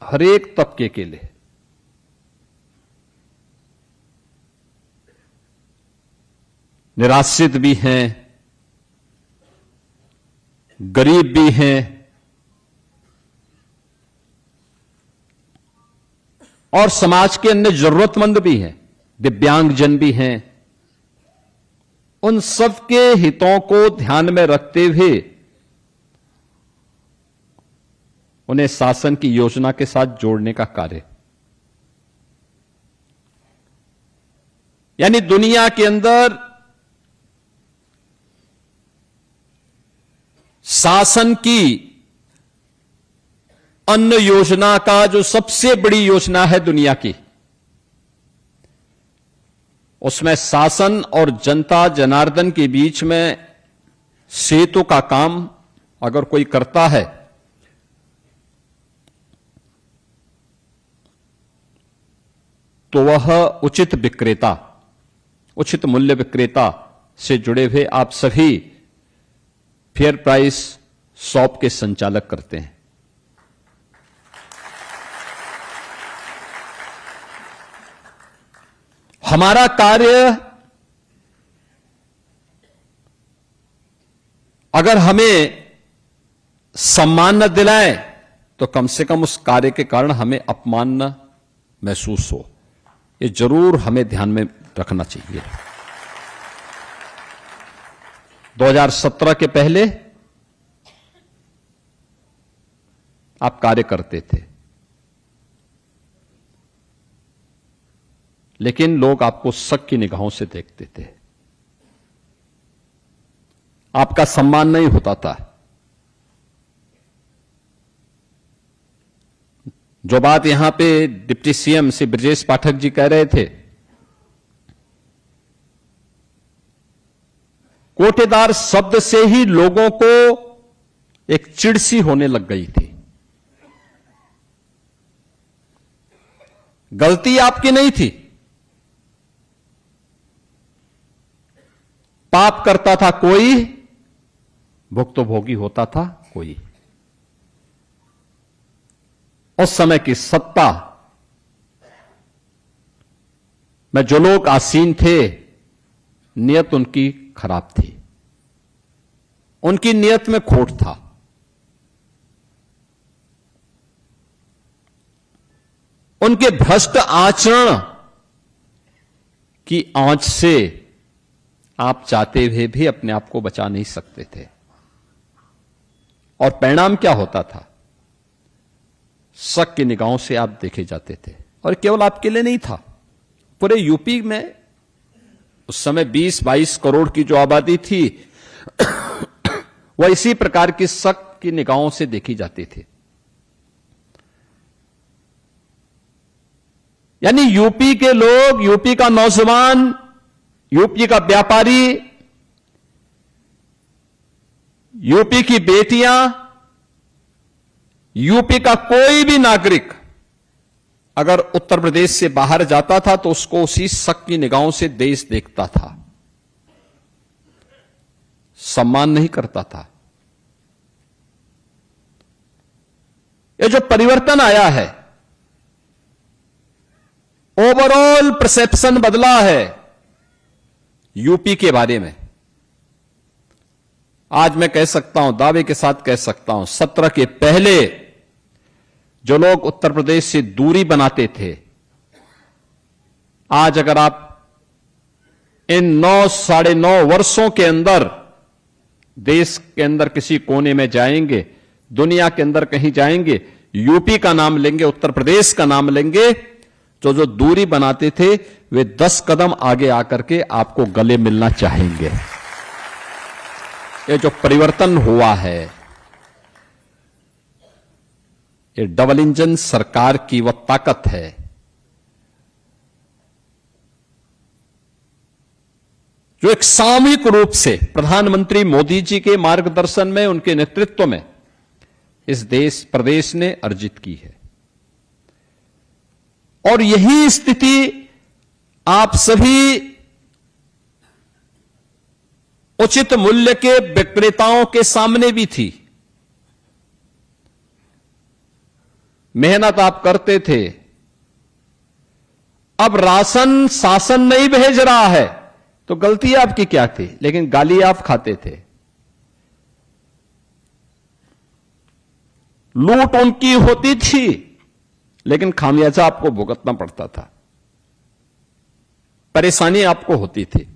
हर एक तबके के लिए निराश्रित भी हैं, गरीब भी हैं और समाज के अन्य जरूरतमंद भी हैं, दिव्यांगजन भी हैं। उन सबके हितों को ध्यान में रखते हुए उन्हें शासन की योजना के साथ जोड़ने का कार्य, यानी दुनिया के अंदर शासन की अन्न योजना का जो सबसे बड़ी योजना है दुनिया की, उसमें शासन और जनता जनार्दन के बीच में सेतु का काम अगर कोई करता है तो वह उचित विक्रेता, उचित मूल्य विक्रेता से जुड़े हुए आप सभी फेयर प्राइस शॉप के संचालक करते हैं। हमारा कार्य अगर हमें सम्मान न दिलाए तो कम से कम उस कार्य के कारण हमें अपमान न महसूस हो, ये जरूर हमें ध्यान में रखना चाहिए। 2017 के पहले आप कार्य करते थे, लेकिन लोग आपको शक की निगाहों से देखते थे, आपका सम्मान नहीं होता था। जो बात यहां पे डिप्टी सीएम श्री ब्रजेश पाठक जी कह रहे थे, कोटेदार शब्द से ही लोगों को एक चिढ़ सी होने लग गई थी। गलती आपकी नहीं थी, पाप करता था कोई, भुक्तभोगी होता था कोई। उस समय की सत्ता में जो लोग आसीन थे, नियत उनकी खराब थी, उनकी नियत में खोट था। उनके भ्रष्ट आचरण की आंच से आप चाहते हुए भी अपने आप को बचा नहीं सकते थे। और परिणाम क्या होता था? शक की निगाहों से आप देखे जाते थे। और केवल आपके लिए नहीं था, पूरे यूपी में उस समय 20-22 करोड़ की जो आबादी थी वह इसी प्रकार की शक की निगाहों से देखी जाती थी। यानी यूपी के लोग, यूपी का नौजवान, यूपी का व्यापारी, यूपी की बेटियां, यूपी का कोई भी नागरिक अगर उत्तर प्रदेश से बाहर जाता था तो उसको उसी शक की निगाहों से देश देखता था, सम्मान नहीं करता था। ये जो परिवर्तन आया है, ओवरऑल परसेप्शन बदला है यूपी के बारे में। आज मैं कह सकता हूं, दावे के साथ कह सकता हूं, 17 के पहले जो लोग उत्तर प्रदेश से दूरी बनाते थे, आज अगर आप इन 9-9.5 वर्षों के अंदर देश के अंदर किसी कोने में जाएंगे, दुनिया के अंदर कहीं जाएंगे, यूपी का नाम लेंगे, उत्तर प्रदेश का नाम लेंगे, तो जो दूरी बनाते थे वे 10 कदम आगे आकर के आपको गले मिलना चाहेंगे। ये जो परिवर्तन हुआ है, ये डबल इंजन सरकार की वह ताकत है जो एक सामूहिक रूप से प्रधानमंत्री मोदी जी के मार्गदर्शन में, उनके नेतृत्व में इस प्रदेश ने अर्जित की है। और यही स्थिति आप सभी उचित मूल्य के विक्रेताओं के सामने भी थी। मेहनत आप करते थे। अब राशन शासन नहीं भेज रहा है तो गलती आपकी क्या थी, लेकिन गाली आप खाते थे। लूट उनकी होती थी लेकिन खामियाजा आपको भुगतना पड़ता था, परेशानी आपको होती थी।